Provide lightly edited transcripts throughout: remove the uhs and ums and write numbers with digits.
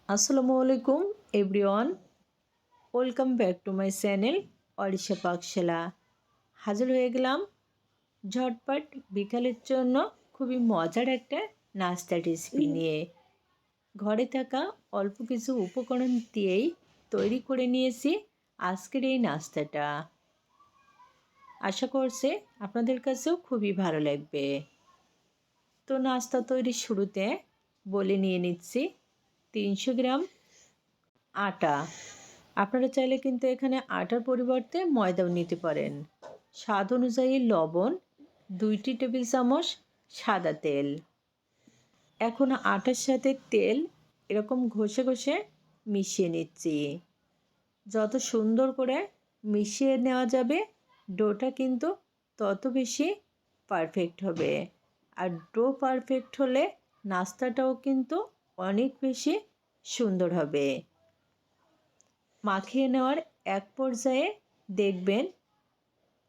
আসসালামু আলাইকুম everyone, welcome back to my channel Arisha Pakshala. হাজির হয়ে গেলাম ঝটপট বিকালের জন্য খুবই মজার একটা নাস্তা রেসিপি নিয়ে। ঘরে থাকা অল্প কিছু উপকরণ দিয়েই তৈরি করে নিয়েছি আজকের এই নাস্তাটা। আশা করছি আপনাদের কাছেও খুবই ভালো লাগবে। তো নাস্তা তৈরির শুরুতে বলে নিয়ে নিচ্ছি 300 গ্রাম আটা। আপনারা চাইলে কিন্তু এখানে আটার পরিবর্তে ময়দাও নিতে পারেন। স্বাদ অনুযায়ী লবণ, 2টি টেবিল চামচ সাদা তেল। এখন আটার সাথে তেল এরকম ঘষে ঘষে মিশিয়ে নিচ্ছি। যত সুন্দর করে মিশিয়ে নেওয়া যাবে ডোটা কিন্তু তত বেশি পারফেক্ট হবে। আর ডো পারফেক্ট হলে নাস্তাটাও কিন্তু অনেক বেশি সুন্দর হবে। মাখিয়ে নেওয়ার এক পর্যায়ে দেখবেন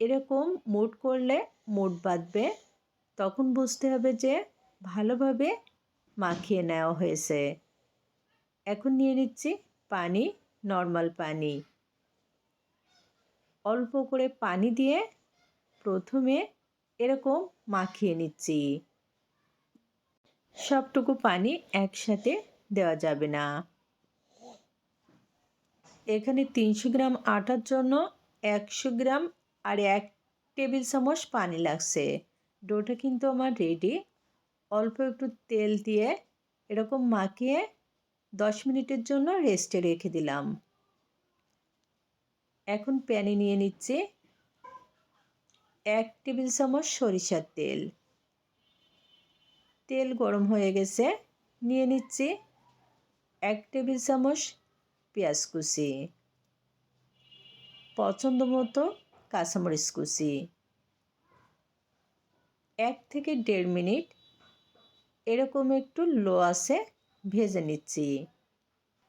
এরকম মুঠ করলে মুঠ বাঁধবে, তখন বুঝতে হবে যে ভালোভাবে মাখিয়ে নেওয়া হয়েছে। এখন নিয়ে নিচ্ছি পানি, নর্মাল পানি। অল্প করে পানি দিয়ে প্রথমে এরকম মাখিয়ে নিচ্ছি। সবটুকু পানি একসাথে দেওয়া যাবে না। এখানে 300 গ্রাম আটার জন্য 100 গ্রাম আর 1 টেবিল চামচ পানি লাগছে। ডোটা কিন্তু আমার রেডি। অল্প একটু তেল দিয়ে এরকম মাখিয়ে 10 মিনিটের জন্য রেস্টে রেখে দিলাম। এখন প্যানে নিয়ে নিচ্ছি 1 টেবিল চামচ সরিষার তেল। তেল গরম হয়ে গেছে, নিয়ে নিচ্ছি 1 টেবিল চামচ পেঁয়াজ কুচি, পছন্দ মতো কাঁচামরিচ কুচি। 1 থেকে 1.5 মিনিট এরকম একটু লো আছে ভেজে নিচ্ছি।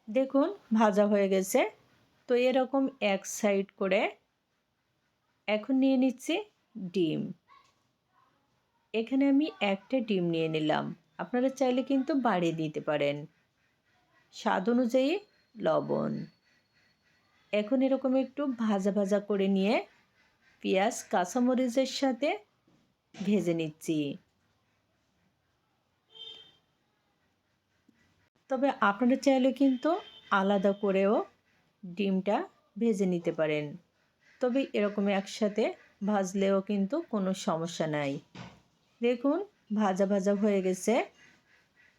দেখুন ভাজা হয়ে গেছে। তো এরকম এক সাইড করে এখন নিয়ে নিচ্ছি ডিম। এখানে আমি একটা ডিম নিয়ে নিলাম, আপনারা চাইলে কিন্তু বাড়িয়ে দিতে পারেন। স্বাদ অনুযায়ী লবণ। এখন এরকম একটু ভাজা ভাজা করে নিয়ে পেঁয়াজ কাঁচামরিচের সাথে ভেজে নিচ্ছি। তবে আপনারা চাইলে কিন্তু আলাদা করেও ডিমটা ভেজে নিতে পারেন। তবে এরকম একসাথে ভাজলেও কিন্তু কোনো সমস্যা নাই। দেখুন ভাজা ভাজা হয়ে গেছে।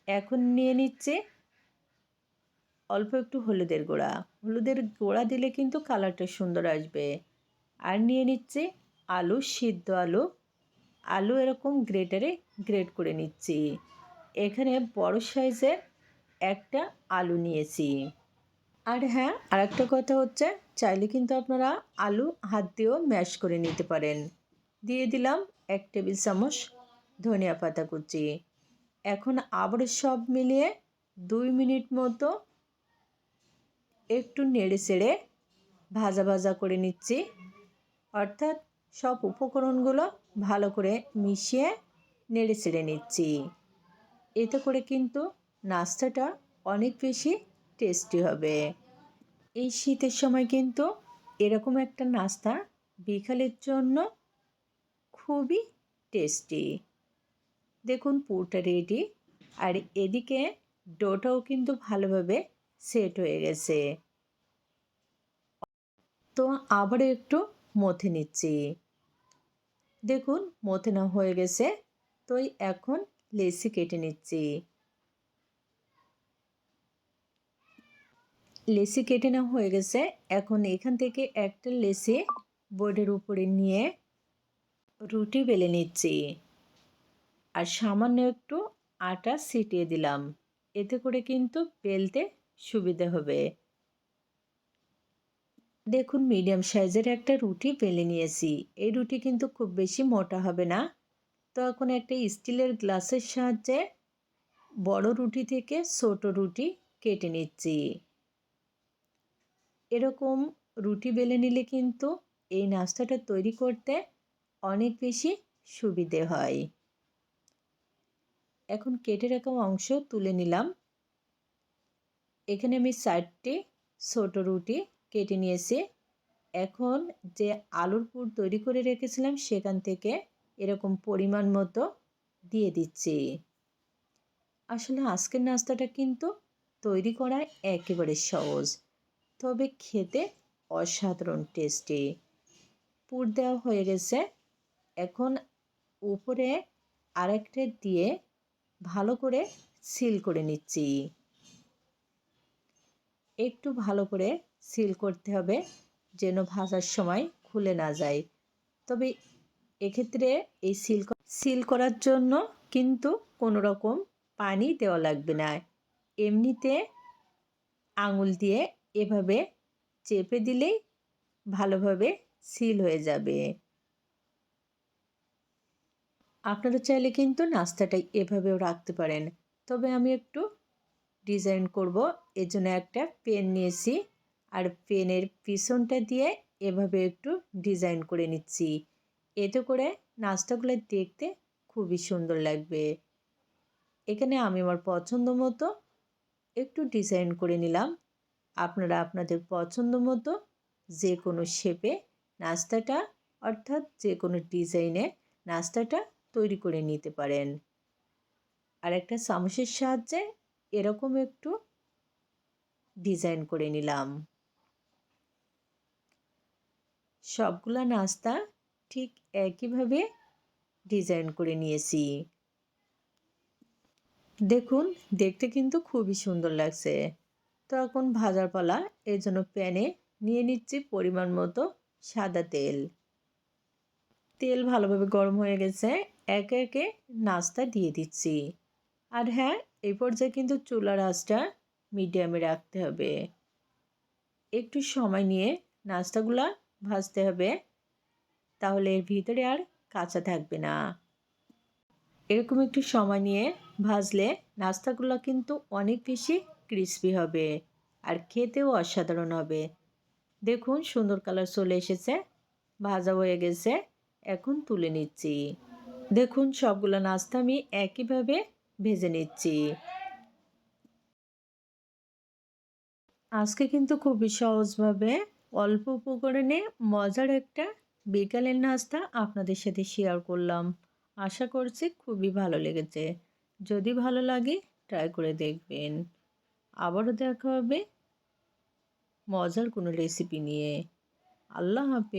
এখন নিয়ে নিচ্ছে অল্প একটু হলুদের গুঁড়া। হলুদের গুঁড়া দিলে কিন্তু কালারটা সুন্দর আসবে। আর নিয়ে নিচ্ছে আলু, সিদ্ধ আলু। আলু এরকম গ্রেটারে গ্রেট করে নিচ্ছি। এখানে বড় সাইজের একটা আলু নিয়েছি। আর হ্যাঁ, আরেকটা কথা হচ্ছে, চাইলে কিন্তু আপনারা আলু হাত দিয়েও ম্যাশ করে নিতে পারেন। দিয়ে দিলাম 1 টেবিল চামচ ধনিয়া পাতা কুচি। এখন আবার সব মিলিয়ে 2 মিনিট মতো একটু নেড়ে চেড়ে ভাজা ভাজা করে নিচ্ছি। অর্থাৎ সব উপকরণগুলো ভালো করে মিশিয়ে নেড়ে চেড়ে নিচ্ছি। এতে করে কিন্তু নাস্তাটা অনেক বেশি টেস্টি হবে। এই শীতের সময় কিন্তু এরকম একটা নাস্তা বিকালের জন্য খুবই টেস্টি। দেখুন পুরটা রেডি। আর এদিকে ডোটাও কিন্তু ভালোভাবে সেট হয়ে গেছে। তো আবারও একটু মথে নিচ্ছি। দেখুন মথে না হয়ে গেছে। তো এখন লেচি কেটে নিচ্ছি। লেচি কেটে নেওয়া হয়ে গেছে। এখন এখান থেকে একটা লেচি বোর্ডের উপরে নিয়ে রুটি বেলে নিচ্ছি। আর সামান্য একটু আটা ছিটিয়ে দিলাম। এতে করে কিন্তু বেলতে সুবিধা হবে। দেখুন মিডিয়াম সাইজের একটা রুটি বেলে নিয়েছি। এই রুটি কিন্তু খুব বেশি মোটা হবে না। তো এখন একটা স্টিলের গ্লাসের সাহায্যে বড় রুটি থেকে ছোট রুটি কেটে নিচ্ছি। এরকম রুটি বেলে নিলে কিন্তু এই নাস্তাটা তৈরি করতে অনেক বেশি সুবিধে হয়। এখন কেটে রাখা অংশ তুলে নিলাম। এখানে আমি 4টি ছোট রুটি কেটে নিয়েছি। এখন যে আলুর পুর তৈরি করে রেখেছিলাম সেখান থেকে এরকম পরিমাণ মতো দিয়ে দিচ্ছি। আসলে আজকের নাস্তাটা কিন্তু তৈরি করা একেবারে সহজ, তবে খেতে অসাধারণ টেস্টি। পুর দেওয়া হয়ে গেছে। এখন উপরে আরেকটা দিয়ে ভালো করে সিল করে নিচ্ছি। একটু ভালো করে সিল করতে হবে যেন ভাজার সময় খুলে না যায়। তবে এক্ষেত্রে এই সিল করার জন্য কিন্তু কোনো রকম পানি দেওয়া লাগবে না। এমনিতে আঙুল দিয়ে এভাবে চেপে দিলেই ভালোভাবে সিল হয়ে যাবে। আপনারা চাইলে কিন্তু নাস্তাটা এভাবেও রাখতে পারেন। তবে আমি একটু ডিজাইন করব, এজন্য একটা পেন নিয়েছি আর পেনের পিছনটা দিয়ে এভাবে একটু ডিজাইন করে নিচ্ছি। এতে করে নাস্তাগুলো দেখতে খুবই সুন্দর লাগবে। এখানে আমি আমার পছন্দ মতো একটু ডিজাইন করে নিলাম। আপনারা আপনাদের পছন্দ মতো যে কোনো শেপে নাস্তাটা অর্থাৎ যে কোনো ডিজাইনে নাস্তাটা তৈরি করে নিতে পারেন। আর একটা চামচের সাহায্যে এরকম একটু ডিজাইন করে নিলাম। সবগুলা নাস্তা ঠিক একইভাবে ডিজাইন করে নিয়েছি। দেখুন, দেখতে কিন্তু খুবই সুন্দর লাগছে। তো এখন ভাজার পালা। এর জন্য প্যানে নিয়ে নিচ্ছি পরিমাণ মতো সাদা তেল। তেল ভালোভাবে গরম হয়ে গেছে। একে একে নাস্তা দিয়ে দিচ্ছি। আর হ্যাঁ, এই পর্যায়ে কিন্তু চুলার আঁচটা মিডিয়ামে রাখতে হবে। একটু সময় নিয়ে নাস্তাগুলা ভাজতে হবে, তাহলে এর ভিতরে আর কাঁচা থাকবে না। এরকম একটু সময় নিয়ে ভাজলে নাস্তাগুলো কিন্তু অনেক বেশি ক্রিস্পি হবে আর খেতেও অসাধারণ হবে। দেখুন সুন্দর কালার চলে এসেছে, ভাজা হয়ে গেছে। এখন তুলে নিচ্ছি। দেখুন সবগুলো নাস্তা আমি একইভাবে ভেজে নিচ্ছি। আজকে কিন্তু খুবই সহজভাবে অল্প উপকরণে মজার একটা বিকালের নাস্তা আপনাদের সাথে শেয়ার করলাম। আশা করছি খুবই ভালো লেগেছে। যদি ভালো লাগে ট্রাই করে দেখবেন। আবারও দেখা হবে মজার কোনো রেসিপি নিয়ে। আল্লাহ হাফেজ।